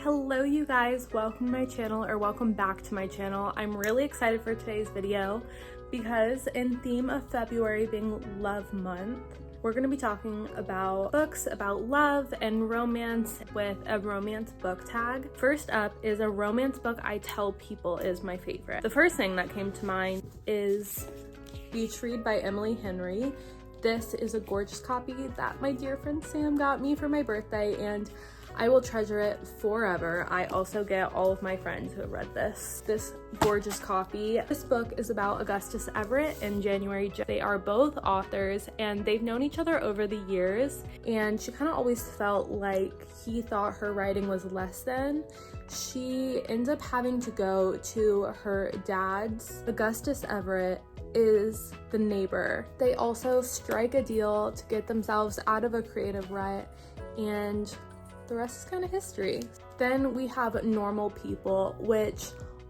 Hello you guys, welcome to my channel, or welcome back to my channel. I'm really excited for today's video because in theme of February being Love Month, we're going to be talking about books about love and romance with a romance book tag. First up is a romance book I tell people is my favorite. The first thing that came to mind is Beach Read by Emily Henry. This is a gorgeous copy that my dear friend Sam got me for my birthday, and I will treasure it forever. I also get all of my friends who have read this gorgeous copy. This book is about Augustus Everett and January Jones. They are both authors and they've known each other over the years, and she kind of always felt like he thought her writing was less than. She ends up having to go to her dad's. Augustus Everett is the neighbor. They also strike a deal to get themselves out of a creative rut, and the rest is kind of history. Then we have Normal People, which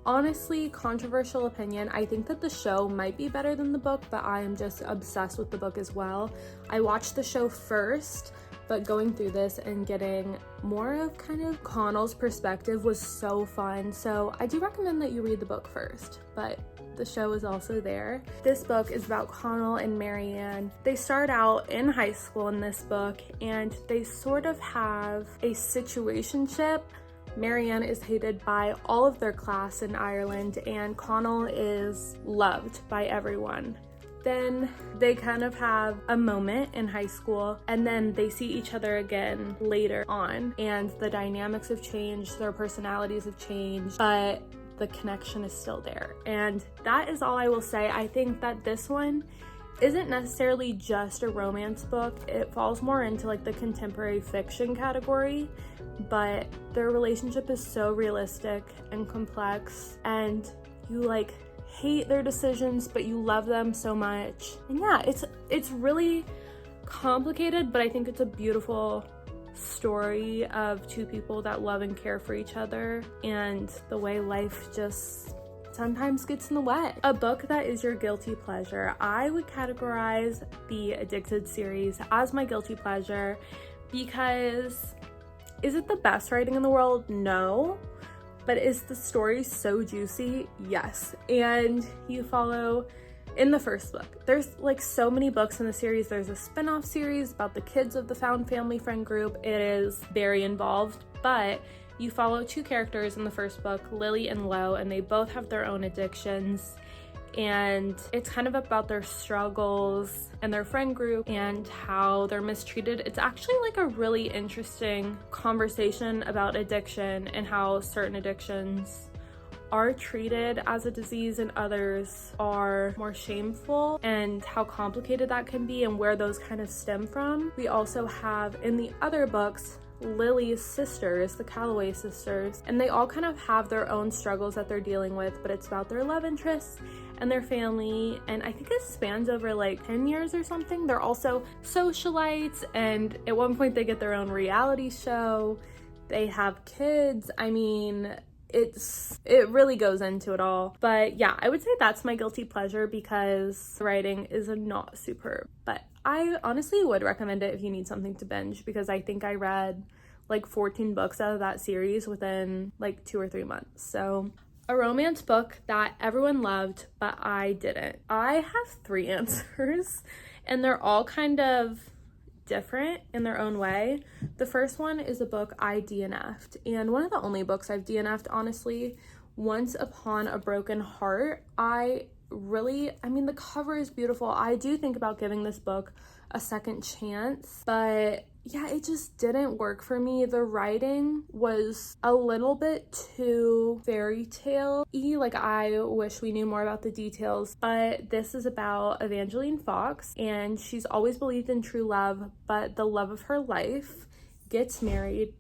honestly, controversial opinion, I think that the show might be better than the book, but I am just obsessed with the book as well. I watched the show first, but going through this and getting more of kind of Connell's perspective was so fun. So I do recommend that you read the book first, but the show is also there. This book is about Connell and Marianne. They start out in high school in this book, and they sort of have a situationship. Marianne is hated by all of their class in Ireland, and Connell is loved by everyone. Then they kind of have a moment in high school, and then they see each other again later on, and the dynamics have changed, their personalities have changed, but the connection is still there. And that is all I will say. I think that this one isn't necessarily just a romance book. It falls more into like the contemporary fiction category, but their relationship is so realistic and complex, and you like hate their decisions, but you love them so much. And yeah, it's really complicated, but I think it's a beautiful story of two people that love and care for each other, and the way life just sometimes gets in the way. A book that is your guilty pleasure. I would categorize the Addicted series as my guilty pleasure because is it the best writing in the world? No. But is the story so juicy? Yes. And you follow in the first book. There's like so many books in the series. There's a spin-off series about the kids of the found family friend group. It is very involved, but you follow two characters in the first book, Lily and Lo, and they both have their own addictions. And it's kind of about their struggles and their friend group and how they're mistreated. It's actually like a really interesting conversation about addiction and how certain addictions are treated as a disease and others are more shameful, and how complicated that can be and where those kind of stem from. We also have in the other books Lily's sisters, the Calloway sisters, and they all kind of have their own struggles that they're dealing with, but it's about their love interests and their family, and I think it spans over like 10 years or something. They're also socialites, and at one point they get their own reality show. They have kids. I mean, it really goes into it all. But yeah, I would say that's my guilty pleasure because the writing is not superb, but I honestly would recommend it if you need something to binge, because I think I read like 14 books out of that series within like 2 or 3 months. So a romance book that everyone loved but I didn't. I have 3 answers, and they're all kind of different in their own way. The first one is a book I DNF'd, and one of the only books I've DNF'd, honestly. Once Upon a Broken Heart. I mean, the cover is beautiful. I do think about giving this book a second chance, but yeah, it just didn't work for me. The writing was a little bit too fairy tale-y. Like, I wish we knew more about the details, but this is about Evangeline Fox, and she's always believed in true love, but the love of her life gets married.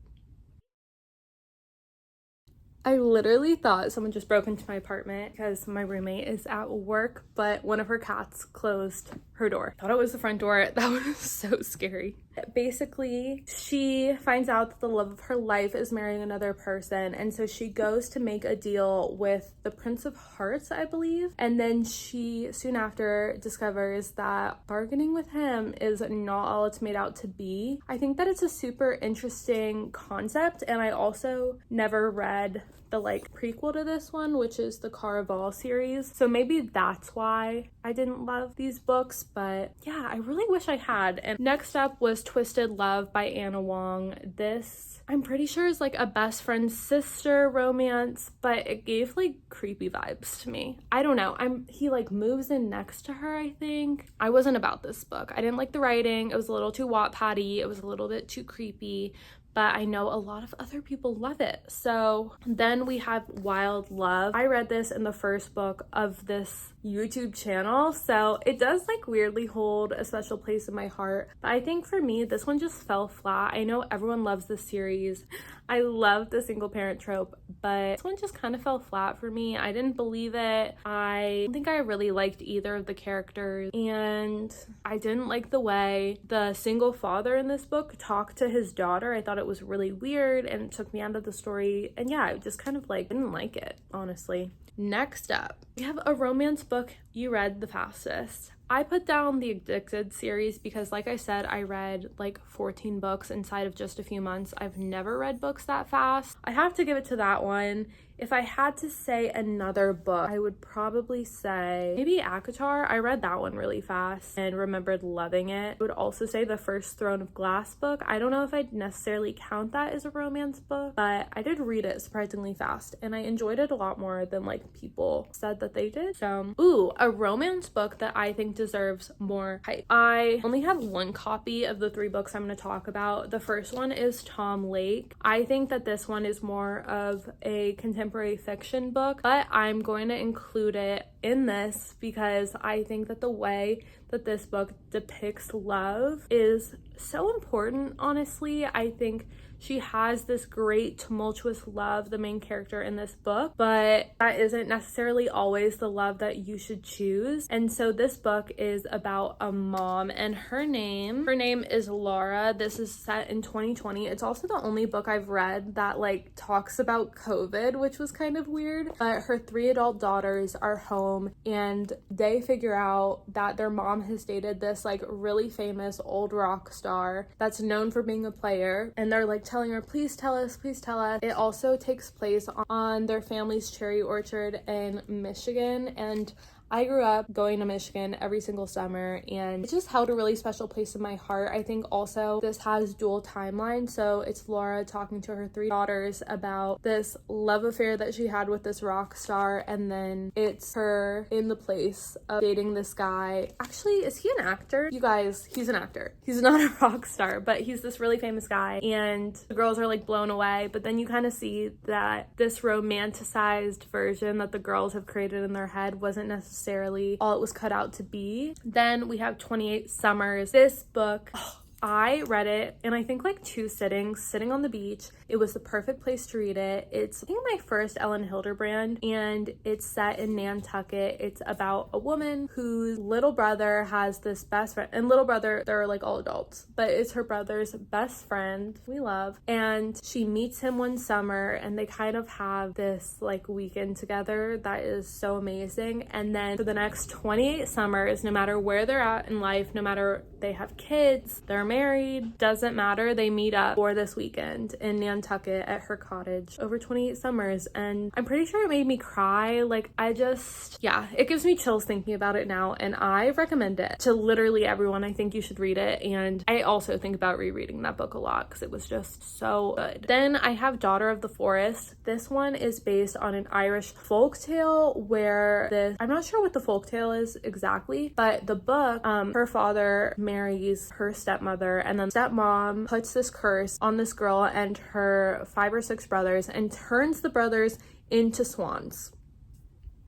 I literally thought someone just broke into my apartment because my roommate is at work, but one of her cats closed her door. I thought it was the front door. That was so scary. Basically, she finds out that the love of her life is marrying another person, and so she goes to make a deal with the Prince of Hearts, I believe, and then she soon after discovers that bargaining with him is not all it's made out to be. I think that it's a super interesting concept, and I also never read the like prequel to this one, which is the Caraval series, so maybe that's why I didn't love these books, but yeah, I really wish I had. And next up was Twisted Love by Anna Wong. This, I'm pretty sure, is like a best friend sister romance, but it gave like creepy vibes to me. I don't know, he like moves in next to her, I think. I wasn't about this book. I didn't like the writing. It was a little too Wattpad-y. It was a little bit too creepy, but I know a lot of other people love it. So then we have Wild Love. I read this in the first book of this YouTube channel, so it does like weirdly hold a special place in my heart. But I think for me, this one just fell flat. I know everyone loves this series. I love the single parent trope, but this one just kind of fell flat for me. I didn't believe it. I don't think I really liked either of the characters, and I didn't like the way the single father in this book talked to his daughter. I thought it was really weird and it took me out of the story, and yeah, I just kind of like didn't like it, honestly. Next up, we have a romance book you read the fastest. I put down the Addicted series because, like I said, I read like 14 books inside of just a few months. I've never read books that fast. I have to give it to that one. If I had to say another book, I would probably say maybe ACOTAR. I read that one really fast and remembered loving it. I would also say the first Throne of Glass book. I don't know if I'd necessarily count that as a romance book, but I did read it surprisingly fast and I enjoyed it a lot more than like people said that they did. So, ooh, a romance book that I think deserves more hype. I only have one copy of the 3 books I'm going to talk about. The first one is Tom Lake. I think that this one is more of a contemporary fiction book, but I'm going to include it in this because I think that the way that this book depicts love is so important, honestly. I think she has this great tumultuous love, the main character in this book, but that isn't necessarily always the love that you should choose. And so this book is about a mom, and her name is Laura. This is set in 2020. It's also the only book I've read that like talks about COVID, which was kind of weird. But her 3 adult daughters are home and they figure out that their mom has dated this like really famous old rock star that's known for being a player, and they're like telling her, please tell us, please tell us. It also takes place on their family's cherry orchard in Michigan, and I grew up going to Michigan every single summer and it just held a really special place in my heart. I think also this has dual timelines, so it's Laura talking to her 3 daughters about this love affair that she had with this rock star, and then it's her in the place of dating this guy. Actually, is he an actor? You guys, he's an actor. He's not a rock star, but he's this really famous guy, and the girls are like blown away, but then you kind of see that this romanticized version that the girls have created in their head wasn't necessarily all it was cut out to be. Then we have 28 Summers. This book, I read it in I think like 2 sittings, sitting on the beach. It was the perfect place to read it. It's I think my first Ellen Hilderbrand, and it's set in Nantucket. It's about a woman whose little brother has this best friend, and little brother, they're like all adults, but it's her brother's best friend, we love, and she meets him one summer and they kind of have this like weekend together that is so amazing. And then for the next 28 summers, no matter where they're at in life, no matter they have kids, they're married, doesn't matter, they meet up for this weekend in Nantucket at her cottage over 28 summers. And I'm pretty sure it made me cry. Like, yeah, it gives me chills thinking about it now, and I recommend it to literally everyone. I think you should read it, and I also think about rereading that book a lot because it was just so good. Then I have Daughter of the Forest. This one is based on an Irish folktale where I'm not sure what the folktale is exactly, but the book, her father marries her stepmother, and then stepmom puts this curse on this girl and her 5 or 6 brothers and turns the brothers into swans.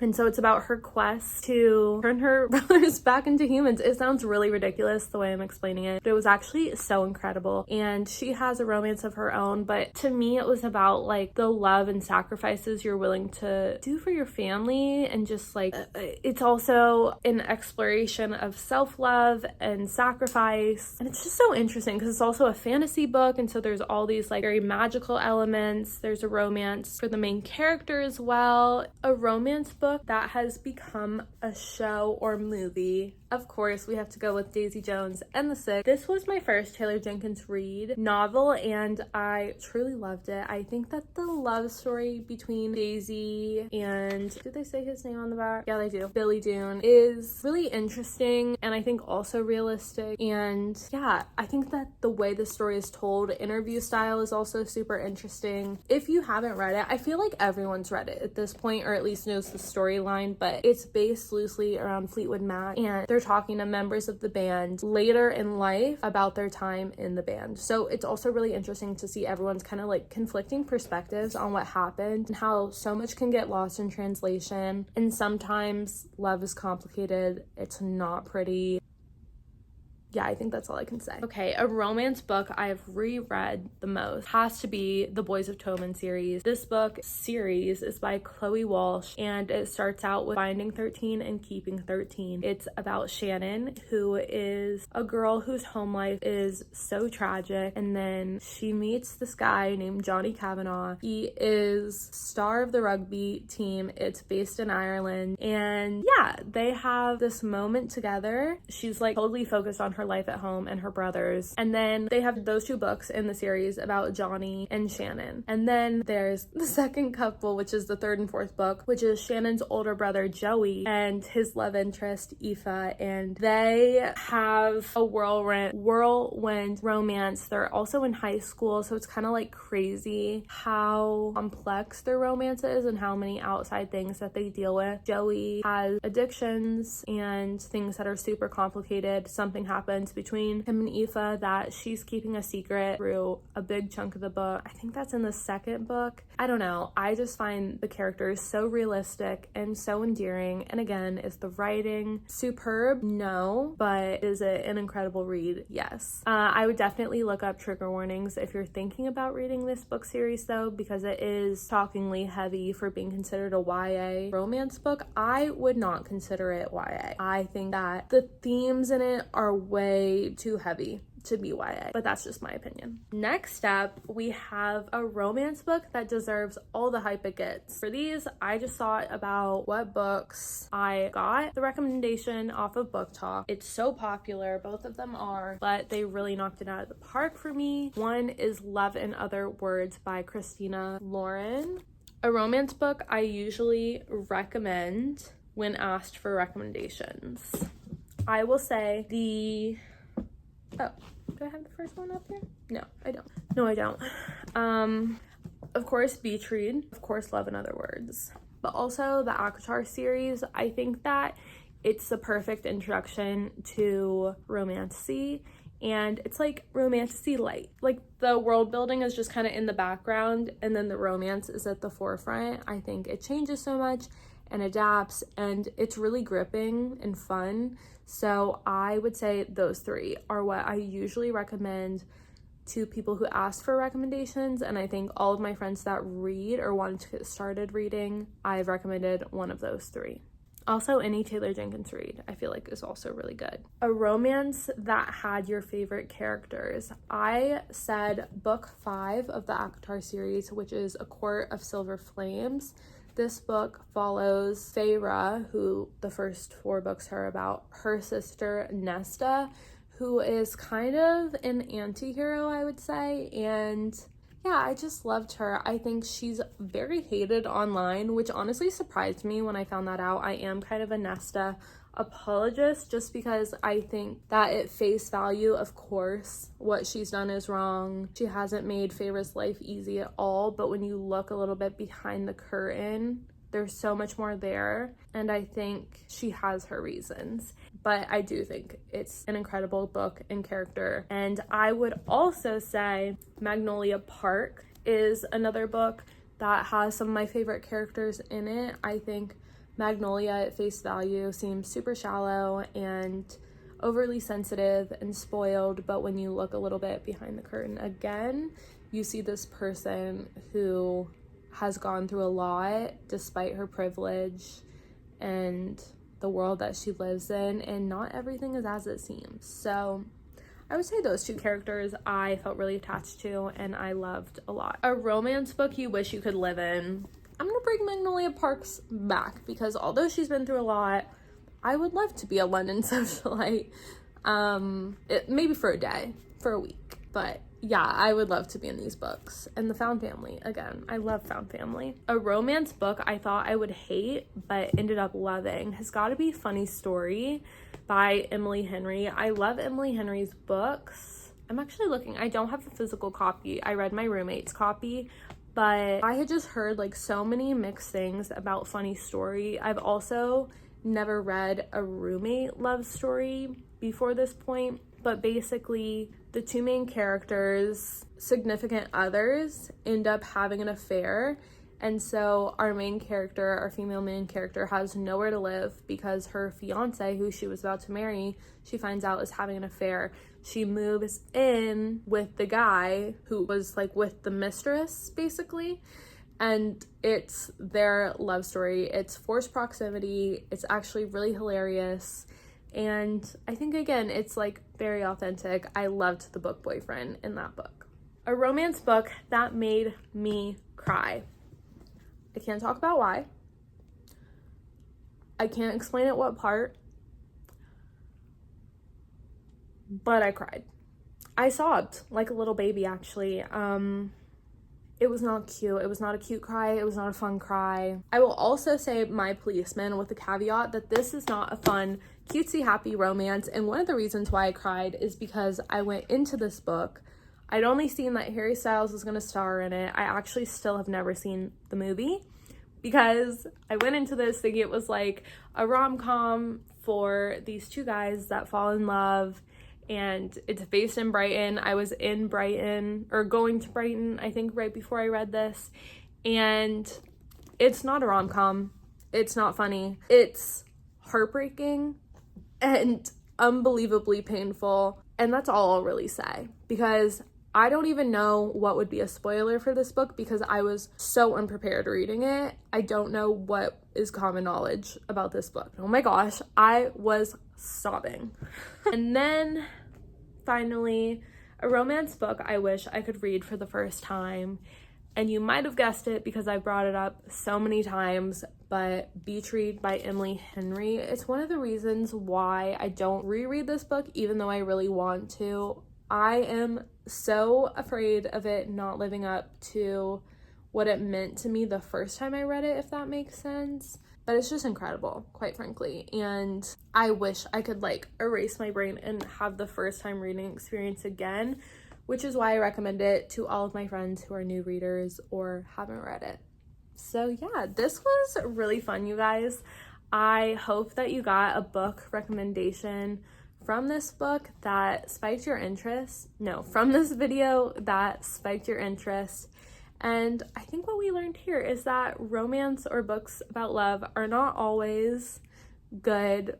And so it's about her quest to turn her brothers back into humans. It sounds really ridiculous the way I'm explaining it, but it was actually so incredible. And she has a romance of her own, but to me it was about like the love and sacrifices you're willing to do for your family, and just like it's also an exploration of self-love and sacrifice. And it's just so interesting because it's also a fantasy book, and so there's all these like very magical elements. There's a romance for the main character as well. A romance book that has become a show or movie. Of course, we have to go with Daisy Jones and the Six. This was my first Taylor Jenkins Reid novel, and I truly loved it. I think that the love story between Daisy and, did they say his name on the back? Yeah, they do. Billy Dune is really interesting, and I think also realistic. And yeah, I think that the way the story is told, interview style, is also super interesting. If you haven't read it, I feel like everyone's read it at this point, or at least knows the storyline, but it's based loosely around Fleetwood Mac, and they're talking to members of the band later in life about their time in the band. So it's also really interesting to see everyone's kind of like conflicting perspectives on what happened, and how so much can get lost in translation. And sometimes love is complicated, it's not pretty. Yeah, I think that's all I can say. Okay, a romance book I have reread the most has to be the Boys of Tobin series. This book series is by Chloe Walsh, and it starts out with Finding 13 and Keeping 13. It's about Shannon, who is a girl whose home life is so tragic, and then she meets this guy named Johnny Kavanagh. He is star of the rugby team. It's based in Ireland, and yeah, they have this moment together. She's like totally focused on her life at home and her brothers, and then they have those two books in the series about Johnny and Shannon. And then there's the second couple, which is the third and fourth book, which is Shannon's older brother Joey and his love interest Aoife, and they have a whirlwind romance. They're also in high school, so it's kind of like crazy how complex their romance is and how many outside things that they deal with. Joey has addictions and things that are super complicated. Something happens between him and Aoife that she's keeping a secret through a big chunk of the book. I think that's in the second book. I don't know. I just find the characters so realistic and so endearing. And again, is the writing superb? No. But is it an incredible read? Yes. I would definitely look up trigger warnings if you're thinking about reading this book series though, because it is shockingly heavy for being considered a YA romance book. I would not consider it YA. I think that the themes in it are way too heavy to be YA, but that's just my opinion. Next up, we have a romance book that deserves all the hype it gets. For these, I just thought about what books I got the recommendation off of Book Talk. It's so popular, both of them are, but they really knocked it out of the park for me. One is Love in Other Words by Christina Lauren. A romance book I usually recommend when asked for recommendations. I will say oh, do I have the first one up here? No, I don't. No, I don't. Of course, Beach Read. Of course, Love in Other Words. But also the ACOTAR series. I think that it's the perfect introduction to romantasy. And it's like romantasy light. Like the world building is just kind of in the background, and then the romance is at the forefront. I think it changes so much and adapts, and it's really gripping and fun. So I would say those three are what I usually recommend to people who ask for recommendations. And I think all of my friends that read or wanted to get started reading, I've recommended one of those three. Also, any Taylor Jenkins Reid I feel like is also really good. A romance that had your favorite characters. I said book 5 of the ACOTAR series, which is A Court of Silver Flames. This book follows Feyre, who the first 4 books are about, her sister Nesta, who is kind of an anti-hero, I would say. And yeah, I just loved her. I think she's very hated online, which honestly surprised me when I found that out. I am kind of a Nesta apologist, just because I think that at face value, of course, what she's done is wrong. She hasn't made Feyre's life easy at all, but when you look a little bit behind the curtain, there's so much more there, and I think she has her reasons. But I do think it's an incredible book and character. And I would also say Magnolia Park is another book that has some of my favorite characters in it. I think Magnolia at face value seems super shallow and overly sensitive and spoiled, but when you look a little bit behind the curtain again, you see this person who has gone through a lot despite her privilege and the world that she lives in, and not everything is as it seems. So I would say those two characters I felt really attached to and I loved a lot. A romance book you wish you could live in. I'm gonna bring Magnolia Parks back because although she's been through a lot, I would love to be a London socialite. Maybe for a day, for a week, but yeah, I would love to be in these books. And the found family, again, I love found family. A romance book I thought I would hate but ended up loving has got to be Funny Story by Emily Henry. I love Emily Henry's books. I'm actually looking, I don't have a physical copy. I read my roommate's copy, but I had just heard like so many mixed things about Funny Story. I've also never read a roommate love story before this point, but basically the two main characters' significant others end up having an affair, and so our female main character has nowhere to live because her fiance, who she was about to marry, she finds out is having an affair. She moves in with the guy who was like with the mistress basically, and it's their love story. It's forced proximity. It's actually really hilarious. And I think, again, it's like very authentic. I loved the book boyfriend in that book. A romance book that made me cry. I can't talk about why. I can't explain at what part. But I cried. I sobbed like a little baby, actually. It was not cute. It was not a cute cry. It was not a fun cry. I will also say My Policeman with the caveat that this is not a fun, cutesy, happy romance. And one of the reasons why I cried is because I went into this book. I'd only seen that Harry Styles was going to star in it. I actually still have never seen the movie because I went into this thinking it was like a rom-com for these two guys that fall in love. And it's based in Brighton. I was in Brighton, or going to Brighton, I think, right before I read this. And it's not a rom-com. It's not funny. It's heartbreaking and unbelievably painful. And that's all I'll really say, because I don't even know what would be a spoiler for this book because I was so unprepared reading it. I don't know what is common knowledge about this book. Oh my gosh, I was sobbing. And then finally, a romance book I wish I could read for the first time. And you might have guessed it because I brought it up so many times, but Beach Read by Emily Henry. It's one of the reasons why I don't reread this book, even though I really want to. I am so afraid of it not living up to what it meant to me the first time I read it, if that makes sense. But it's just incredible, quite frankly. And I wish I could like erase my brain and have the first time reading experience again, which is why I recommend it to all of my friends who are new readers or haven't read it. So yeah, this was really fun, you guys. I hope that you got a book recommendation from this book that spiked your interest. No, from this video that spiked your interest. And I think what we learned here is that romance or books about love are not always good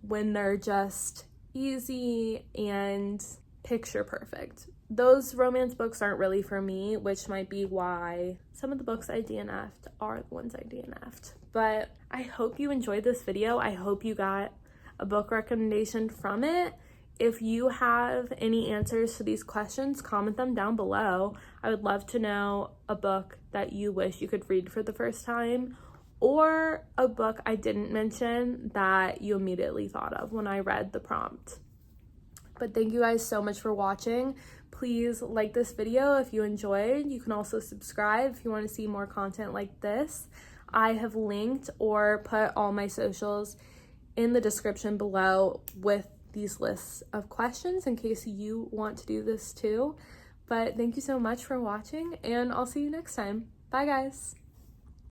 when they're just easy and picture perfect. Those romance books aren't really for me, which might be why some of the books I DNF'd are the ones I DNF'd. But I hope you enjoyed this video. I hope you got a book recommendation from it. If you have any answers to these questions, comment them down below. I would love to know a book that you wish you could read for the first time, or a book I didn't mention that you immediately thought of when I read the prompt. But thank you guys so much for watching. Please like this video if you enjoyed. You can also subscribe if you want to see more content like this. I have linked or put all my socials in the description below with these lists of questions in case you want to do this too. But thank you so much for watching, and I'll see you next time. Bye guys.